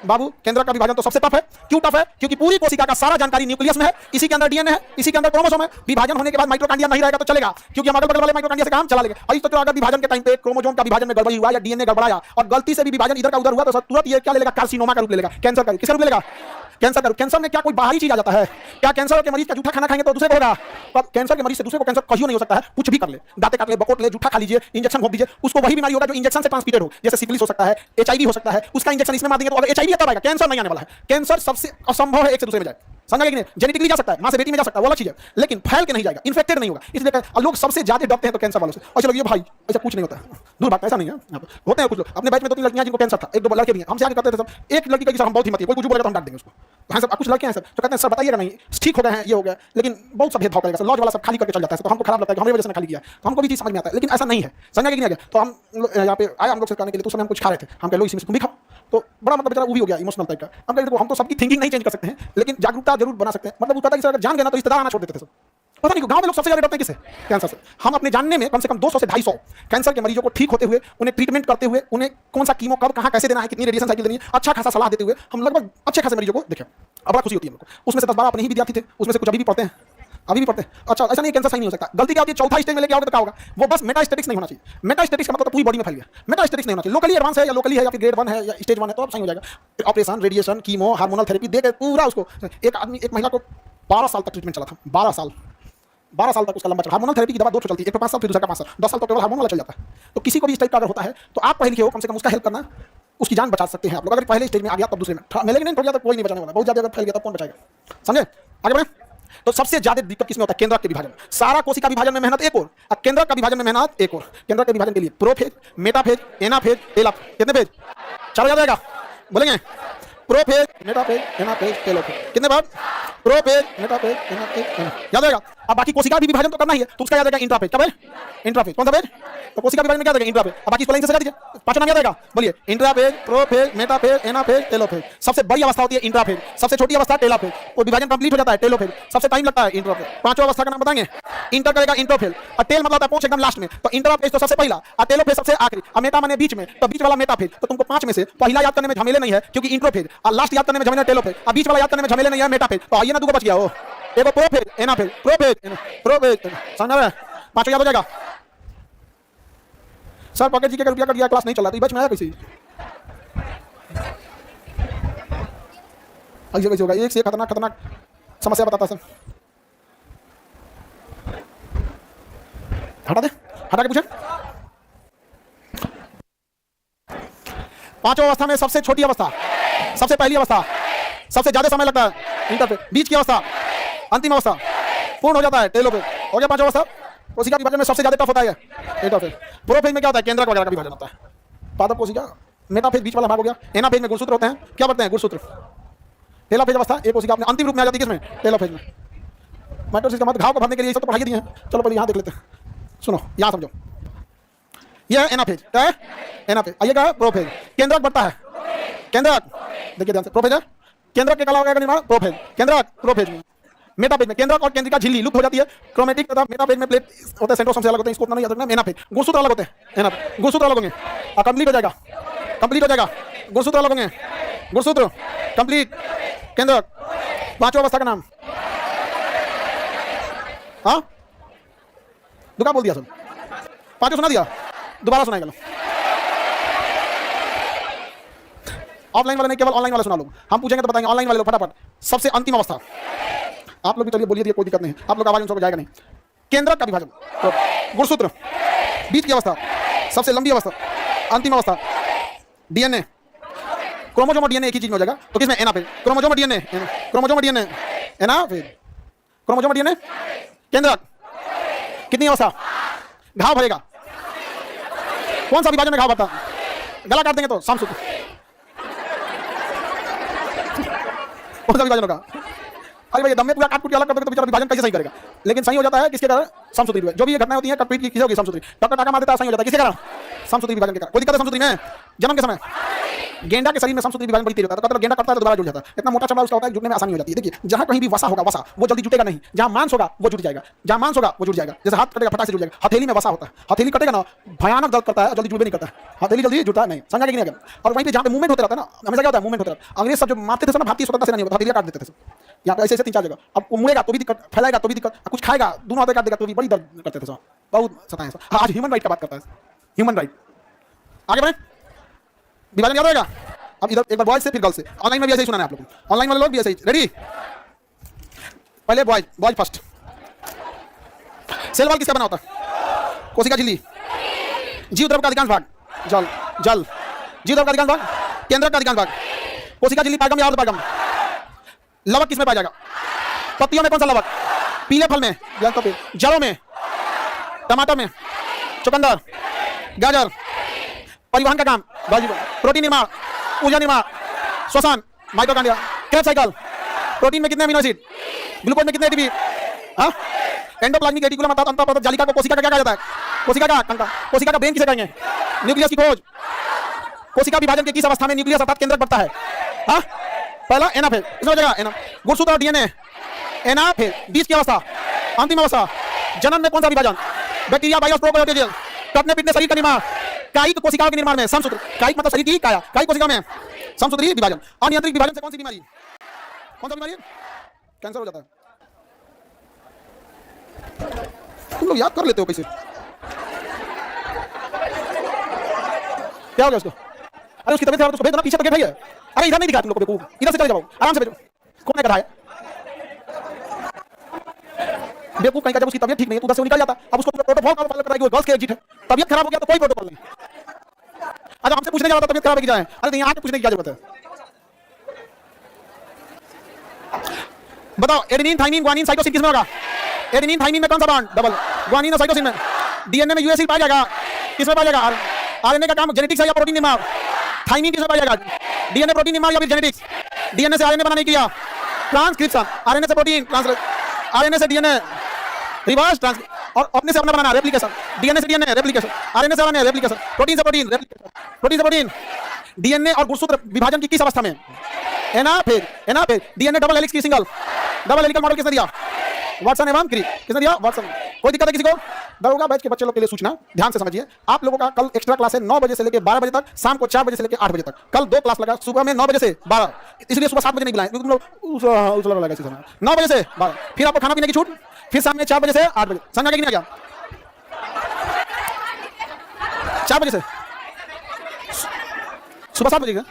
बाबू? केंद्रक का विभाजन तो सबसे टफ है। क्यों टफ है? क्योंकि पूरी कोशिका का सारा जानकारी न्यूक्लियस में है, इसी के अंदर डीएनए है, इसी के अंदर क्रोमोसोम है। विभाजन होने के बाद माइटोकॉन्ड्रिया नहीं रहेगा तो चलेगा, क्योंकि हम अगल बगल वाले माइटोकॉन्ड्रिया से काम चला लेंगे। और इस तो अगर विभाजन के टाइम पे क्रोमोसोम का विभाजन में गड़बड़ी हुआ या डीएनए गड़बड़ाया और गलती से भी विभाजन इधर का उधर हुआ तो तुरंत ये क्या ले लेगा? कार्सिनोमा का रूप ले लेगा, कैंसर का। किसका रूप ले लेगा? कैंसर का। कैंसर में क्या कोई बाहरी चीज आ जाता है? क्या कैंसर के मरीज का जूठा खाना खाएंगे तो दूसरे को होगा? पर कैंसर के मरीज से दूसरे को कैंसर कहीं नहीं हो सकता है। कुछ भी कर ले, दांते काट ले, बकोट ले, जूठा खा लीजिए, इंजेक्शन घोंप दीजिए, उसको वही बीमारी होगा जो इंजेक्शन से ट्रांसमिटेड हो। जैसे सिफिलिस हो सकता है, एचआईवी हो सकता है, उसका इंजेक्शन इसमें मार देंगे तो अगर एचआईवी तब आएगा, कैंसर नहीं आने वाला है। कैंसर सबसे असंभव है एक से दूसरे में जाए। समझ गए कि नहीं? जेनेटिकली जा सकता है, मां से बेटी में जा सकता है, वो अलग चीज है, लेकिन फैल के नहीं जाएगा, इन्फेक्टेड नहीं होगा। इसलिए लोग सबसे ज्यादा डरते हैं तो कैंसर वालों से। और चलो ये भाई ऐसा कुछ नहीं होता है, दूर बात, ऐसा नहीं है। होते हैं कुछ लोग, अपने बैच में 2-3 लड़कियां जिनको कैंसर था, 1-2 लड़के भी हैं, हमसे आगे करते थे सब। एक लड़की का हम बहुत हिम्मत है, कोई कुछ बोलेगा तो हम डांट देंगे उसको। हाँ सब कुछ लड़के हैं सर तो कहते हैं सर बताइएगा नहीं, ठीक हो गए हैं, ये हो गया, लेकिन बहुत सब भेदभाव करेगा सर, लॉज वाला सब खाली करके चल जाता है। तो हमको खराब लगता है कि हमारी वजह से खाली किया, तो हमको भी चीज समझ में आता है, लेकिन ऐसा नहीं है। समझ नहीं आ गया तो हम यहाँ पे आए हम लोग से करने के लिए। तो समय हम कुछ खा रहे थे, हम कह लो इसमें तुम भी खाओ, तो बड़ा मतलब बेचारा वो भी हो गया इमोशनल टाइप का। हम कह देखो हम तो सबकी थिंकिंग नहीं चेंज कर सकते हैं, लेकिन जागरूकता जरूर बना सकते हैं। मतलब वो कहता है कि सर अगर जान गया ना तो रिश्तेदार आना छोड़ देते थे सब। पता नहीं गांव में लोग सबसे ज्यादा डरते हैं किसे? कैंसर से। हम अपने जानने में कम से कम 200 से 250 कैंसर के मरीजों को ठीक होते हुए, उन्हें ट्रीटमेंट करते हुए, उन्हें कौन सा कीमो कब कहां कैसे देना है, कितनी रेडिएशन साइकिल देनी है, अच्छा खासा सलाह देते हुए हम लगभग अच्छे खासे मरीजों को देखे। अब बड़ा खुशी होती है हम लोग को। उसमें से 10-12 अपने ही विद्यार्थी थे, उसमें से कुछ अभी भी पढ़ते हैं, अभी भी पढ़ते हैं। अच्छा ऐसा नहीं कैंसर सही नहीं हो सकता। गलती क्या होती है? चौथा स्टेज में लेके आओगे तो क्या होगा? वो बस मेटास्टेटिक्स नहीं होना चाहिए। मेटास्टेटिक्स का मतलब पूरी बॉडी में फैल गया। मेटास्टेटिक्स नहीं होना चाहिए। लोकली एडवांस है या लोकली है या फिर ग्रेड 1 है या स्टेज 1 है तो अब सही हो जाएगा। Operation, radiation, chemo, hormonal therapy देकर पूरा उसको। एक महिला को 12 साल तक ट्रीटमेंट चला था। 12 साल तक उसका लंबा चला। हार्मोनल थेरेपी की दवा 2 चलती है, एक 5 साल फिर दूसरा का 5 साल, 10 साल तक केवल हार्मोन वाला चल जाता है। तो किसी को भी इस टाइप का अगर होता है तो आप पहले हो, कम से कम उसका हेल्प करना, उसकी जान बचा सकते हैं आप लोग। अगर पहले स्टेज में आ गया तब दूसरे में मिलेंगे नहीं, तो कोई नहीं बचाने वाला। बहुत ज्यादा अगर फैल गया तब कौन बचाएगा? समझे? आगे बढ़े। तो सबसे ज्यादा दिक्कत किसमें होता है? केंद्रक के विभाजन। सारा कोशिका विभाजन में मेहनत एक और, केंद्रक का विभाजन में मेहनत एक और। केंद्रक के विभाजन के लिए प्रोफेज, मेटाफेज, एनाफेज, टेलोफेज। कितने फेज? चलो याद रहेगा, बोलेंगे प्रोफेज, मेटाफेज, एनाफेज, टेलोफेज। कितने बार? प्रोफेज, मेटाफेज, एनाफेज, याद रहेगा। अब बाकी कोशिका भी विभाजन तो करना ही है, तो उसका याद रहेगा इंट्राफेज। क्या भाई? इंट्राफेज। कौन सा फेज? तो कोशिका विभाजन में क्या रहेगा? इंट्राफेज। अब बाकी इसको लाइन से सजा दीजिए, पांचों नाम याद रहेगा। बोलिए इंट्राफेज, प्रोफेज, मेटाफेज, एनाफेज, टेलोफेज। सबसे बड़ी अवस्था होती है इंट्राफेज, सबसे छोटी अवस्था टेलोफेज। वो विभाजन कंप्लीट हो जाता है टेलोफेज, सबसे टाइम लगता है इंट्राफेज। पांचों अवस्था का नाम बताएंगे। इंटर करेगा इंट्रोफेज, और टेल मतलब होता है पूंछ एकदम लास्ट में, तो इंट्राफेज तो सबसे पहला और टेलोफेज सबसे आखिरी, और मेटा माने बीच में, तो बीच वाला मेटाफेज। तो तुमको 5 में से पहला याद करने में झमेले नहीं है क्योंकि इंट्रोफेज, और लास्ट याद करने में झमेले टेलोफेज, और बीच वाला याद करने में झमेले नहीं है मेटाफेज। तो आइए ना, दूगो बच गया हो, एगो प्रोफेज, एनाफेज, प्रोफेज, प्रोफेज। समझ रहे? पांचों याद हो जाएगा। सर पॉकेट जी के रुपया कट गया, क्लास नहीं चल रहा, तो बच में आया कैसे? ऐसे कैसे होगा? एक से खतरनाक खतरनाक समस्या बताता सर। हटा दे, हटा के पूछे। पांचों अवस्था में सबसे छोटी अवस्था, सबसे पहली अवस्था, सबसे ज्यादा समय लगता है इंटरफेज, बीच की अवस्था, अंतिम अवस्था, पूर्ण हो जाता है टेलोफेज। हो गया पांचों अवस्था। कोशिका विभाजन में सबसे ज्यादा टफ होता है इंटरफेज। प्रोफेज में क्या होता है? केंद्रक वगैरह का विभाजन होता है। पादप कोशिका, मेटाफेज बीच वाला भाग हो गया। एनाफेज में गुणसूत्र होते हैं। क्या बढ़ते हैं? गुणसूत्र। टेलोफेज अवस्था एक कोशिका अपने अंतिम रूप में आ जाती है। किसमें? टेलोफेज में। माइटोसिस का मतलब घाव को भरने के लिए ये सब तो पढ़ाई दिए हैं। चलो पहले यहाँ देख लेते हैं, सुनो यहाँ समझो। यह है एनाफेज, क्या है? एनाफेज। आइएगा प्रोफेज। केंद्रक बढ़ता है, केंद्रक देखिए ध्यान से, प्रोफेज है। केंद्रक के कला वगैरह का निर्माण प्रोफेज, केंद्रक प्रोफेज में। मेटाफेज में केंद्रक और केंद्रिका झिल्ली लुप्त हो जाती है। क्रोमेटिक तथा मेटाफेज में प्लेट होते हैं, सेंट्रोसोम से अलग होते हैं, इसको उतना नहीं याद रखना। मेनाफेज गुणसूत्र अलग होते हैं, एनाफेज गुणसूत्र अलग होंगे और कंप्लीट हो जाएगा, कंप्लीट हो जाएगा। गुणसूत्र अलग होंगे, गुणसूत्र कंप्लीट, केंद्रक। पांचों अवस्था का नाम, हाँ दुका बोल दिया सब, पांचों सुना दिया, दोबारा सुनाएगा लो। ऑफलाइन वाले नहीं, केवल ऑनलाइन वाले सुना लो। हम पूछेंगे तो बताएंगे, ऑनलाइन वाले लोग फटाफट। सबसे अंतिम अवस्था, आप लोग भी चलिए बोलिए, कोई दिक्कत नहीं है, आप लोग आवाज उनको जाएगा नहीं। केंद्रक का विभाजन, तो गुणसूत्र, बीच की अवस्था, सबसे लंबी अवस्था, अंतिम अवस्था, डीएनए। क्रोमोसोम और डीएनए एक ही चीज में हो जाएगा, तो किसमें? एनाफेज। क्रोमोसोम और डीएनए, क्रोमोसोम और डीएनए, एनाफेज। क्रोमोसोम और डीएनए, केंद्रक। कितनी अवस्था? घाव भरेगा। कौन सा विभाजन में घाव भरता? गला काट देंगे तो समसूत्र। कौन सा विभाजन होगा? अरे भाई दम में पूरा काट कूट के अलग कर दोगे तो बेचारा विभाजन कैसे सही करेगा? लेकिन सही हो जाता है किसके कारण? समसूत्री। जो भी ये घटनाएं होती हैं कटपीट की, किसी होगी समसूत्री। डॉक्टर टाका मार देता है, सही हो जाता है किसके कारण? समसूत्री विभाजन के कारण। कोई दिक्कत है समसूत्री में? जन्म के समय गेंडा के शरीर में समसूत्री विभाजन बड़ी तेज होता है, तो गेंडा करता है तो दोबारा जुड़ जाता है। इतना मोटा चमड़ा उसका होता है, जुड़ने में आसानी हो जाती है। देखिए जहां कहीं भी वसा होगा, वसा वो जल्दी जुटेगा नहीं। जहां मांस होगा वो जुट जाएगा, जहां मांस होगा वो जुट जाएगा। जैसे हाथ कटेगा फटाक से जुट जाएगा। हथेली में वसा होता है, हथेली कटेगा ना भयानक दर्द करता है, जल्दी जुड़ भी नहीं करता है। हथेली जल्दी जुड़ता नहीं, समझा कि नहीं? और वहीं पे जहां पे मूवमेंट होता रहता है ना, हमेशा क्या होता है? मूवमेंट होता है। अंग्रेज सब जो मारते थे ना, भारतीय स्वतंत्रता सेनानी, हथेलियां काट देते थे यहाँ पे, ऐसे ऐसे 3-4 जगह। अब वो मुड़ेगा तो भी दिक्कत, फैलाएगा तो भी दिक्कत, कुछ खाएगा दोनों हाथ काट देगा तो भी बड़ी दर्द करते थे सब, बहुत सताए सब। आज ह्यूमन राइट का बात करता है, ह्यूमन राइट। आगे बढ़े, विभाजन याद रहेगा। अब इधर एक बार बॉयज से फिर गर्ल्स से। ऑनलाइन में भी ऐसे ही सुनाना है आप लोगों को, ऑनलाइन वाले लोग भी ऐसे ही। रेडी? पहले boys, boys first. Cell wall किसका बना होता है? कोशिका झिल्ली। जीव द्रव का अधिकांश भाग जल, जल। जीव द्रव का अधिकांश भाग, केंद्रक का अधिकांश भाग, कोशिका झिल्ली, पागम या अर्धपागम। लवक किसमें पाया जाएगा? पत्तियों में कौन सा लवक? पीले फल में, जड़ों में, टमाटर में, चुकंदर, गाजर। परिवहन का काम, प्रोटीन निर्माण, ऊर्जा निर्माण, श्वसन, माइटोकॉन्ड्रिया, क्रेब साइकिल। प्रोटीन में कितने अमीनो एसिड? ग्लूकोज में कितने एटीपी? हाँ, एंडोप्लाज्मिक रेटिकुलम अर्थात अंतःपृष्ठ जालिका को कोशिका का क्या कहा जाता है? कोशिका का कंका। कोशिका का ब्रेन किसे कहेंगे? न्यूक्लियस की खोज। कोशिका विभाजन के किस अवस्था में न्यूक्लियस अर्थात केंद्रक बढ़ता है? हाँ, पहला एनाफेज, इसमें हो जाएगा एना। गुणसूत्र और डीएनए, एनाफेज। बीच की अवस्था, अंतिम अवस्था, जन्म में कौन सा विभाजन? Bacteria, virus, prokaryotic. कटने पीटने शरीर का निर्माण, कायिक कोशिकाओं के निर्माण में समसूत्र। कायिक मतलब शरीर की काया, कायिक कोशिका में समसूत्री विभाजन। अनियंत्रित विभाजन से कौन सी बीमारी? कौन सा बीमारी? कैंसर हो जाता है। तुम लोग याद कर लेते हो कैसे? क्या हो गया उसको? अरे उसकी तबीयत खराब, उसको भेज दो ना, पीछे तो गेट है। अरे इधर नहीं दिखा तुम लोग को बेवकूफ, इधर से चले जाओ, आराम से भेजो। कौन है कराया? बेवकूफ कहीं का, जब उसकी तबीयत ठीक नहीं है तो उधर से निकल जाता। अब उसको प्रोटोकॉल का पालन कराएगी, वो गर्ल्स के एग्जिट है। तबीयत खराब हो गया तो कोई प्रोटोकॉल नहीं। अच्छा हमसे पूछने जा रहा था तबीयत खराब है कि जाए? अरे नहीं, आके पूछने की क्या जरूरत है? बताओ, एडेनिन, थाइमिन, ग्वानिन, साइटोसिन किसमें होगा? एडेनिन, थाइमिन में कौन सा बॉन्ड? डबल। ग्वानिन और साइटोसिन में। डीएनए में यूएसिल पाया जाएगा, किसमें पाया जाएगा? आरएनए का काम जेनेटिक्स है या प्रोटीन निर्माण? थाइमिन किसमें पाया जाएगा? डीएनए प्रोटीन निर्माण या फिर जेनेटिक्स? डीएनए से आरएनए बनाने की क्रिया, ट्रांसक्रिप्शन। आरएनए से प्रोटीन ट्रांसलेशन, आरएनए से डीएनए रिवर्स ट्रांस, और अपने से अपना बनाना रेप्लिकेशन। डीएनए से डीएनए रेप्लिकेशन, आरएनए से आरएनए रेप्लिकेशन, प्रोटीन से प्रोटीन रेप्लिकेशन, प्रोटीन से प्रोटीन। डीएनए और गुणसूत्र विभाजन की किस अवस्था में? Anaphase, anaphase. DNA double helix की सिंगल, डबल हेलिकल मॉडल किसने दिया? वाटसन एवं क्री। किसने दिया? वाटसन। कोई दिक्कत है किसी को? दरोगा बैच के बच्चे लोग के लिए सूचना, ध्यान से समझिए। आप लोगों का कल एक्स्ट्रा क्लास है 9 बजे से लेकर 12 बजे तक, शाम को 4 बजे से लेकर 8 बजे तक। कल 2 क्लास लगा, सुबह में 9 बजे से 12, इसलिए सुबह 7 बजे नहीं बुलाएं क्योंकि तुम लोग लगा इसी समय 9 बजे से 12। फिर आपको खाना पीने की छूट, फिर शाम में 4 बजे से 8 बजे। समझा कि नहीं? आ गया? 4 बजे से सुबह 7 बजे का?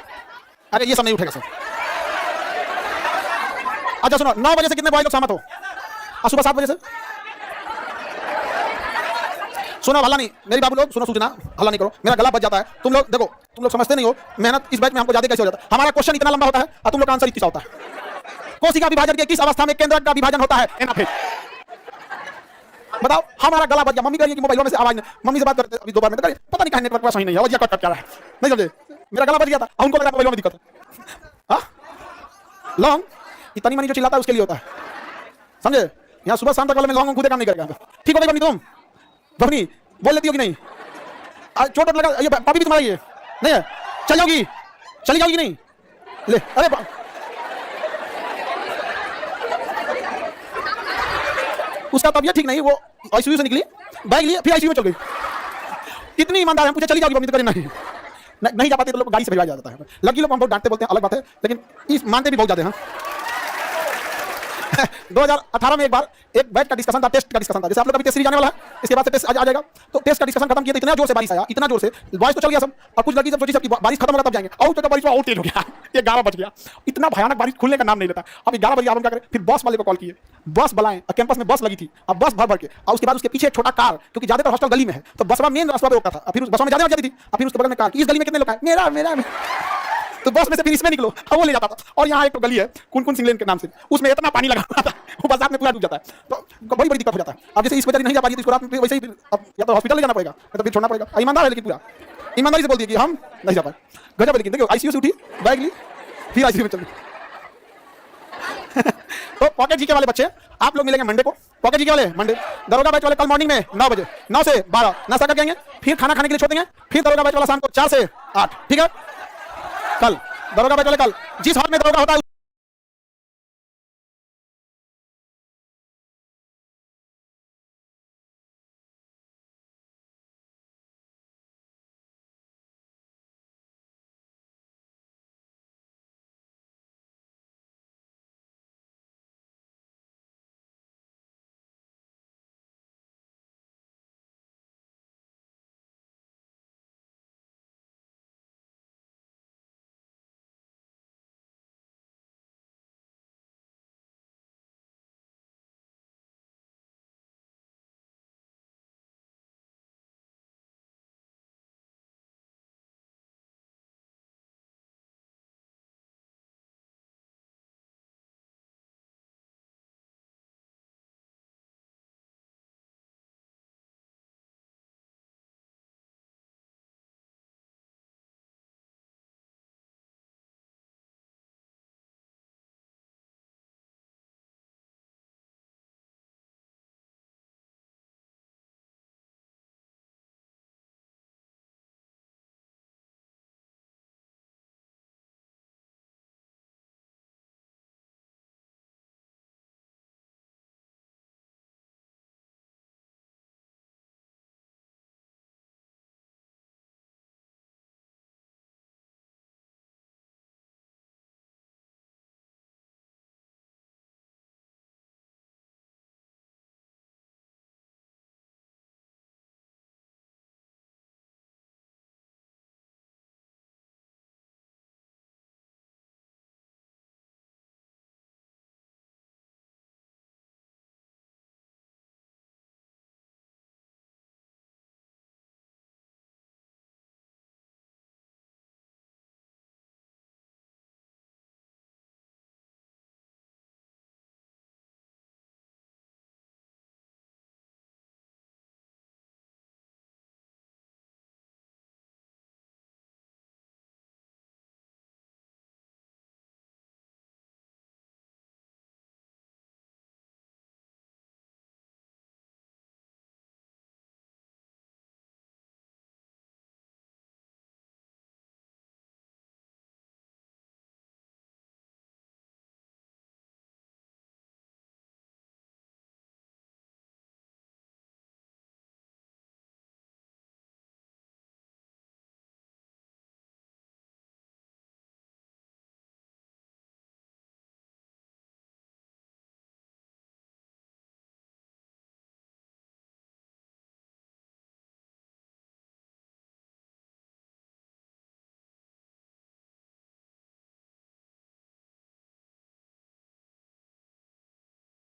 अरे ये सब नहीं उठेगा सर, अच्छा सुनो, 9 बजे से कितने बॉयज लोग सहमत हो? और सुबह 7 बजे से? सुनो हल्ला नहीं, मेरी बाबू लोग सुनो, सूचना, हल्ला नहीं करो, मेरा गला बच जाता है। तुम लोग देखो, तुम लोग समझते नहीं हो मेहनत इस बैच में हमको ज्यादा कैसे हो जाता है। हमारा क्वेश्चन इतना लंबा होता है और तुम लोग का आंसर इतना होता है। कोशिका विभाजन के किस अवस्था में केंद्रक का विभाजन होता है? एनाफेज। बताओ, हमारा गला बच गया। मम्मी कह रही है कि मोबाइल में से आवाज नहीं, मम्मी से बात करते अभी 2 बार में, तो पता नहीं कहां नेटवर्क का सही नहीं है, आवाज कट कर रहा है, नहीं समझे? मेरा गला बच गया था, उनको लगा मोबाइल में दिक्कत है। हां, लॉन्ग इतनी मनी जो चिल्लाता है उसके लिए होता है, समझे? यहाँ सुबह शाम तक वाले में लॉन्ग खुद काम नहीं करेगा। ठीक हो गई तुम बहनी, बोल लेती हो कि नहीं? चोट लगा, ये पापी भी तुम्हारा ही है नहीं है? चल जाओगी, चली जाओगी नहीं? ले, अरे उसका तबीयत ठीक नहीं, वो आईसीयू से निकली, बैग लिए, फिर आईसीयू में चल गई। कितनी ईमानदार है, पूछे चली जाओगी मम्मी, तो करे नहीं जा पाते तो लोग गाड़ी से भिजवाया जाता है। लड़की लोग हम बहुत डांटते बोलते हैं, अलग बात है, लेकिन इस मानते भी बहुत ज्यादा हैं। 2018 में एक बार एक बैच का डिस्कशन था, टेस्ट का डिस्कशन था। जैसे आप लोग अभी टेस्ट सीरीज आने वाला है, इसके बाद से टेस्ट आ जाएगा, तो टेस्ट का डिस्कशन खत्म किया तो इतना जोर से बारिश आया, इतना जोर से बॉयज तो चल गया सब, और कुछ लड़की सब सोची सबकी बारिश खत्म होगा तब जाएंगे, और तो बारिश और तेज हो गया, 11 बज गया, इतना भयानक बारिश खुलने का नाम नहीं लेता। अब 11 बजे आप क्या करें? फिर बस वाले को कॉल किए, बस बुलाएं, कैंपस में बस लगी थी, अब बस भर भर के, और उसके बाद उसके पीछे एक छोटा कार, क्योंकि ज्यादातर हॉस्टल गली में है, तो बस मेन रास्ता पे रोकता था, फिर उस बस में ज्यादा जाती थी, फिर उसके बगल में कार, इस गली में कितने लोग आए? मेरा मेरा तो बस में से फिर इसमें निकलो, अब वो ले जाता था। और यहाँ एक तो गली है कुन सिंगलेन के नाम से, उसमें इतना पानी लगा हुआ था, वो बरसात में पूरा डूब जाता है, तो बड़ी दिक्कत हो जाता है। अब जैसे इस वजह नहीं जा पाई तो इसको रात में वैसे ही अब या तो हॉस्पिटल ले जाना पड़ेगा, या तो फिर छोड़ना पड़ेगा। ईमानदार है, लेकिन पूरा ईमानदारी से बोल दिया कि हम नहीं जा पाए, गजब है। लेकिन देखो, आईसीयू से उठी, बैग ली, फिर आईसीयू में चल गई। तो पॉकेट जीके वाले बच्चे आप लोग मिलेंगे मंडे को, पॉकेट जीके वाले मंडे, दरोगा बैच वाले कल मॉर्निंग में 9 बजे, 9 से 12 नाश्ता करके आएंगे, फिर खाना खाने के लिए छोड़ देंगे, फिर दरोगा बैच वाला शाम को 4 से 8, ठीक है? कल दरोगा बैच वाले, कल जिस हॉल में दरोगा होता है